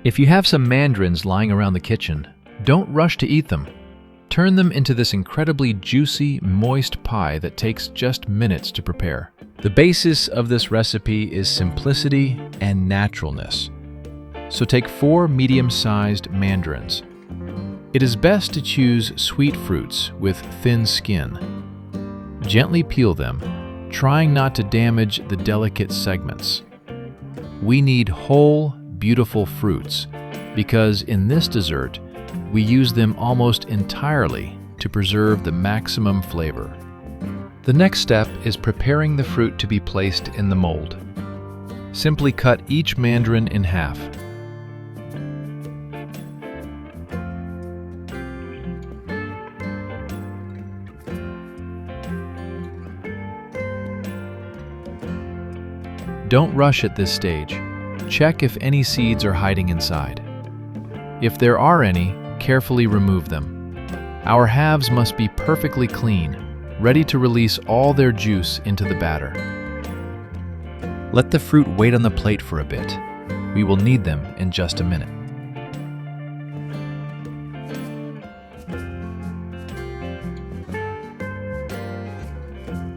If you have some mandarins lying around the kitchen, don't rush to eat them. Turn them into this incredibly juicy, moist pie that takes just minutes to prepare. The basis of this recipe is simplicity and naturalness. So take 4 medium-sized mandarins. It is best to choose sweet fruits with thin skin. Gently peel them, trying not to damage the delicate segments. We need whole, beautiful fruits because in this dessert, we use them almost entirely to preserve the maximum flavor. The next step is preparing the fruit to be placed in the mold. Simply cut each mandarin in half. Don't rush at this stage. Check if any seeds are hiding inside. If there are any, carefully remove them. Our halves must be perfectly clean, ready to release all their juice into the batter. Let the fruit wait on the plate for a bit. We will need them in just a minute.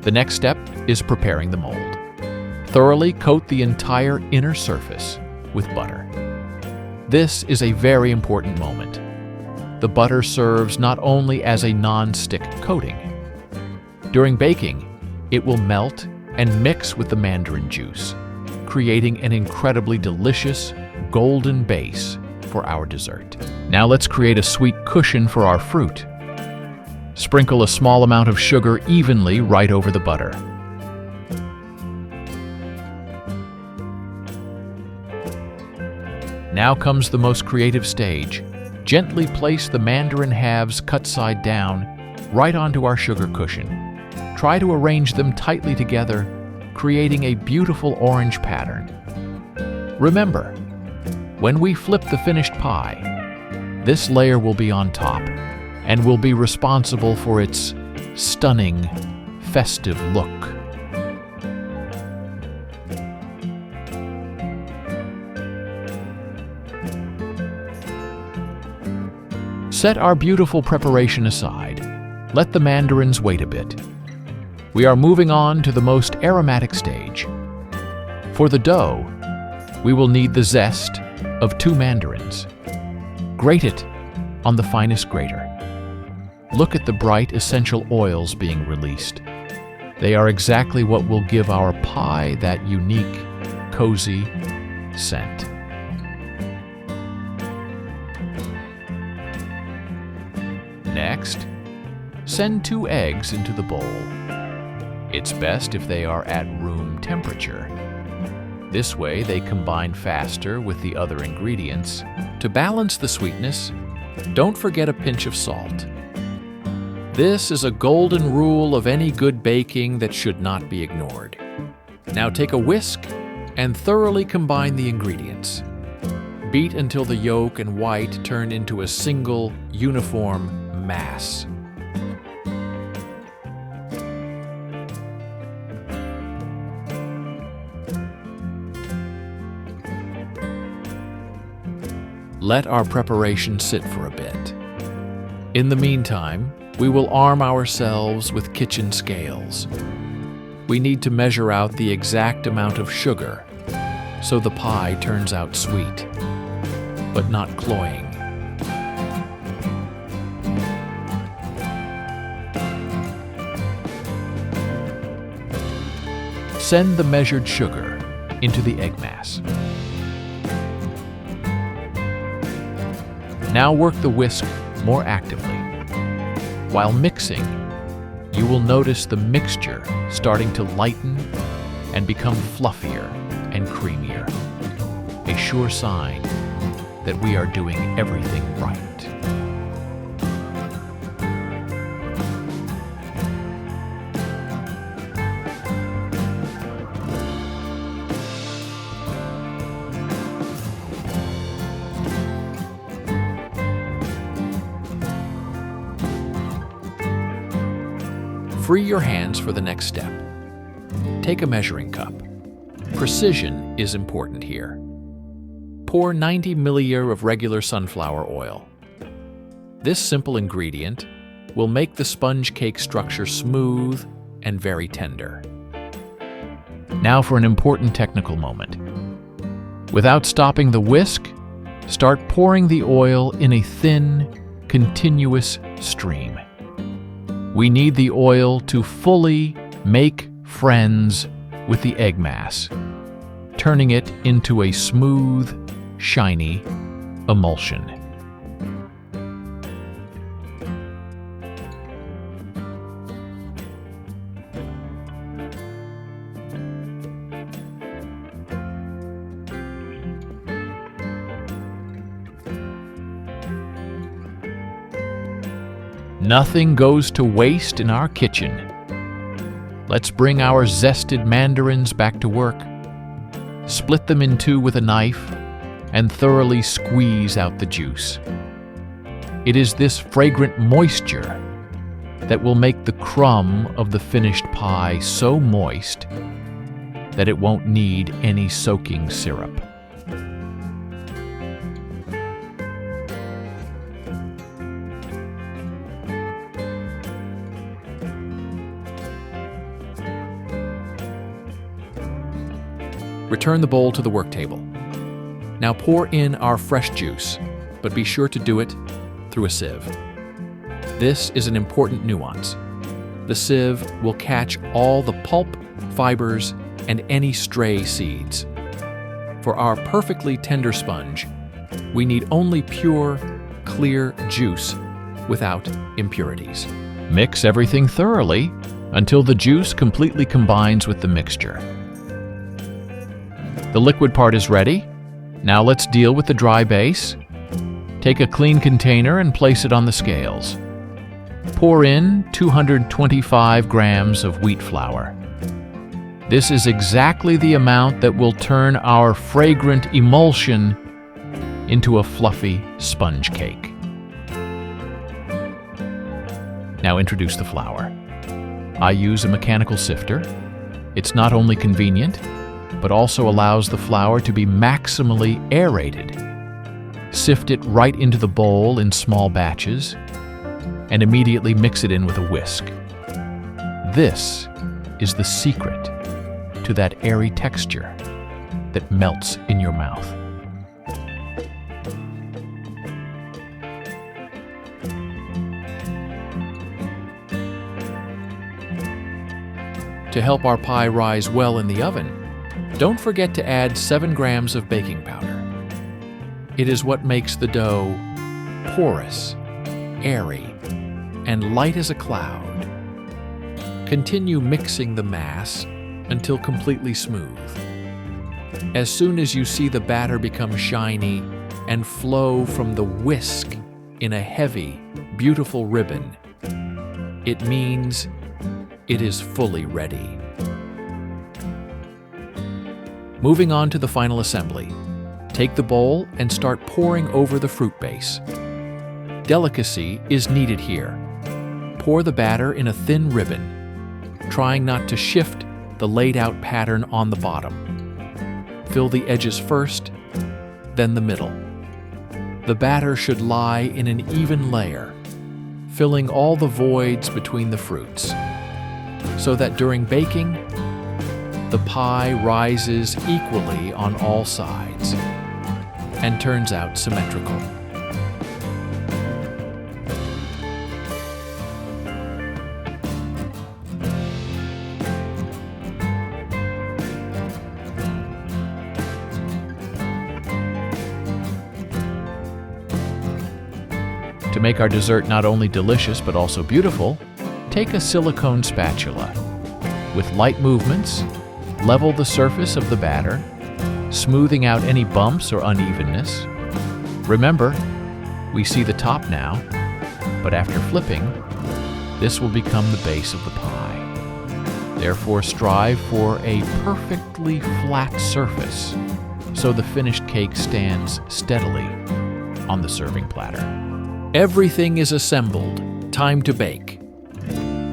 The next step is preparing the mold. Thoroughly coat the entire inner surface with butter. This is a very important moment. The butter serves not only as a non-stick coating. During baking, it will melt and mix with the mandarin juice, creating an incredibly delicious, golden base for our dessert. Now let's create a sweet cushion for our fruit. Sprinkle a small amount of sugar evenly right over the butter. Now comes the most creative stage. Gently place the mandarin halves cut side down right onto our sugar cushion. Try to arrange them tightly together, creating a beautiful orange pattern. Remember, when we flip the finished pie, this layer will be on top and will be responsible for its stunning, festive look. Set our beautiful preparation aside. Let the mandarins wait a bit. We are moving on to the most aromatic stage. For the dough, we will need the zest of 2 mandarins. Grate it on the finest grater. Look at the bright essential oils being released. They are exactly what will give our pie that unique, cozy scent. Next, send 2 eggs into the bowl. It's best if they are at room temperature. This way they combine faster with the other ingredients. To balance the sweetness, don't forget a pinch of salt. This is a golden rule of any good baking that should not be ignored. Now take a whisk and thoroughly combine the ingredients. Beat until the yolk and white turn into a single, uniform mass. Let our preparation sit for a bit. In the meantime, we will arm ourselves with kitchen scales. We need to measure out the exact amount of sugar so the pie turns out sweet, but not cloying. Send the measured sugar into the egg mass. Now work the whisk more actively. While mixing, you will notice the mixture starting to lighten and become fluffier and creamier. A sure sign that we are doing everything right. Free your hands for the next step. Take a measuring cup. Precision is important here. Pour 90 milliliters of regular sunflower oil. This simple ingredient will make the sponge cake structure smooth and very tender. Now for an important technical moment. Without stopping the whisk, start pouring the oil in a thin, continuous stream. We need the oil to fully make friends with the egg mass, turning it into a smooth, shiny emulsion. Nothing goes to waste in our kitchen. Let's bring our zested mandarins back to work. Split them in two with a knife and thoroughly squeeze out the juice. It is this fragrant moisture that will make the crumb of the finished pie so moist that it won't need any soaking syrup. Return the bowl to the work table. Now pour in our fresh juice, but be sure to do it through a sieve. This is an important nuance. The sieve will catch all the pulp, fibers, and any stray seeds. For our perfectly tender sponge, we need only pure, clear juice without impurities. Mix everything thoroughly until the juice completely combines with the mixture. The liquid part is ready. Now let's deal with the dry base. Take a clean container and place it on the scales. Pour in 225 grams of wheat flour. This is exactly the amount that will turn our fragrant emulsion into a fluffy sponge cake. Now introduce the flour. I use a mechanical sifter. It's not only convenient, but also allows the flour to be maximally aerated. Sift it right into the bowl in small batches and immediately mix it in with a whisk. This is the secret to that airy texture that melts in your mouth. To help our pie rise well in the oven, don't forget to add 7 grams of baking powder. It is what makes the dough porous, airy, and light as a cloud. Continue mixing the mass until completely smooth. As soon as you see the batter become shiny and flow from the whisk in a heavy, beautiful ribbon, it means it is fully ready. Moving on to the final assembly. Take the bowl and start pouring over the fruit base. Delicacy is needed here. Pour the batter in a thin ribbon, trying not to shift the laid-out pattern on the bottom. Fill the edges first, then the middle. The batter should lie in an even layer, filling all the voids between the fruits, so that during baking, the pie rises equally on all sides and turns out symmetrical. To make our dessert not only delicious but also beautiful, take a silicone spatula. With light movements, level the surface of the batter, smoothing out any bumps or unevenness. Remember, we see the top now, but after flipping, this will become the base of the pie. Therefore, strive for a perfectly flat surface so the finished cake stands steadily on the serving platter. Everything is assembled. Time to bake.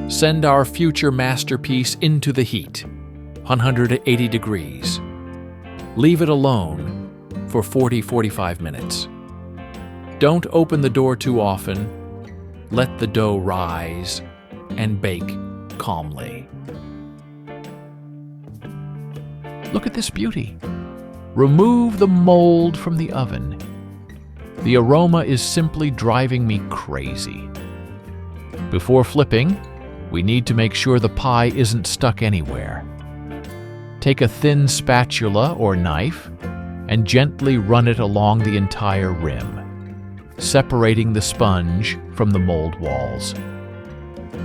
Send our future masterpiece into the heat, 180 degrees. Leave it alone for 40-45 minutes. Don't open the door too often. Let the dough rise and bake calmly. Look at this beauty. Remove the mold from the oven. The aroma is simply driving me crazy. Before flipping, we need to make sure the pie isn't stuck anywhere. Take a thin spatula or knife and gently run it along the entire rim, separating the sponge from the mold walls.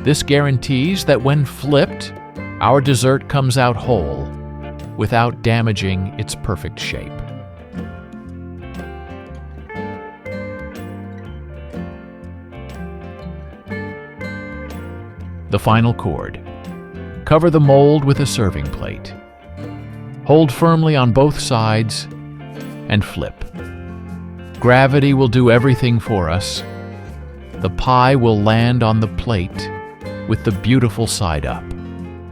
This guarantees that when flipped, our dessert comes out whole, without damaging its perfect shape. The final chord. Cover the mold with a serving plate. Hold firmly on both sides and flip. Gravity will do everything for us. The pie will land on the plate with the beautiful side up.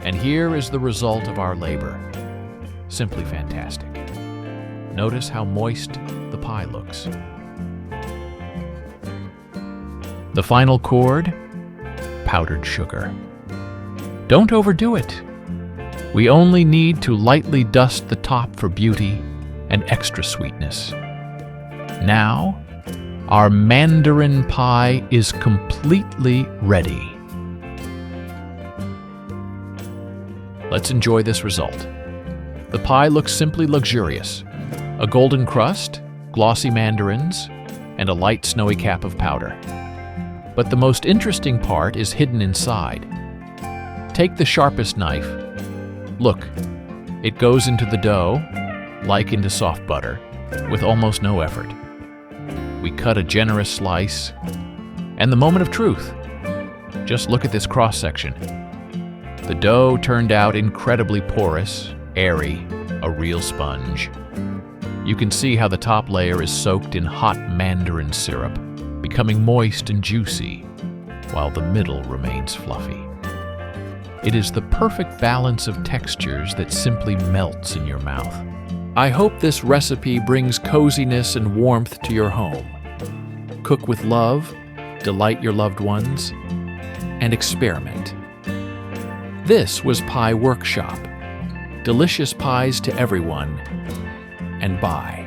And here is the result of our labor. Simply fantastic. Notice how moist the pie looks. The final chord, powdered sugar. Don't overdo it. We only need to lightly dust the top for beauty and extra sweetness. Now, our mandarin pie is completely ready. Let's enjoy this result. The pie looks simply luxurious. A golden crust, glossy mandarins, and a light snowy cap of powder. But the most interesting part is hidden inside. Take the sharpest knife. Look, it goes into the dough, like into soft butter, with almost no effort. We cut a generous slice, and the moment of truth. Just look at this cross-section. The dough turned out incredibly porous, airy, a real sponge. You can see how the top layer is soaked in hot mandarin syrup, becoming moist and juicy, while the middle remains fluffy. It is the perfect balance of textures that simply melts in your mouth. I hope this recipe brings coziness and warmth to your home. Cook with love, delight your loved ones, and experiment. This was Pie Workshop. Delicious pies to everyone, and bye.